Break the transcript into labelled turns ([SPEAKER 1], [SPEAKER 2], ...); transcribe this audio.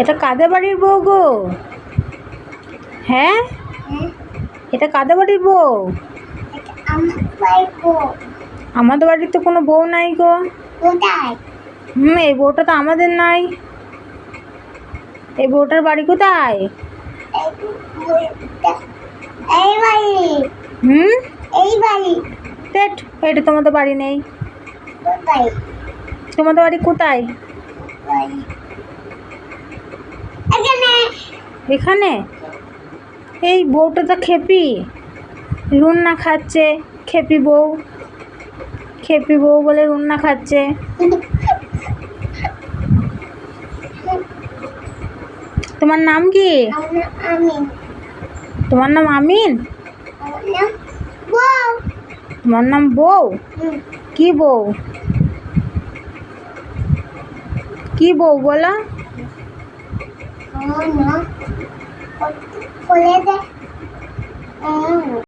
[SPEAKER 1] এটা কাদের বাড়ির বউ গো? হ্যাঁ, এটা কাদের বাড়ির বউ? আমাদের বাড়ির তো কোনো বউ নাই গো। এই বউটা তো আমাদের নাই। এই বউটার বাড়ি কোথায়? এটা তোমাদের বাড়ি নেই। তোমাদের বাড়ি কোথায়? এখানে। এই বউটা তো খেপি, রুন্না খাচ্ছে। খেপি বউ, খেপি বউ বলে রুন্না খাচ্ছে। তোমার নাম কি? তোমার নাম আমিন? তোমার নাম বউ? কি বউ? কি বউ বলো?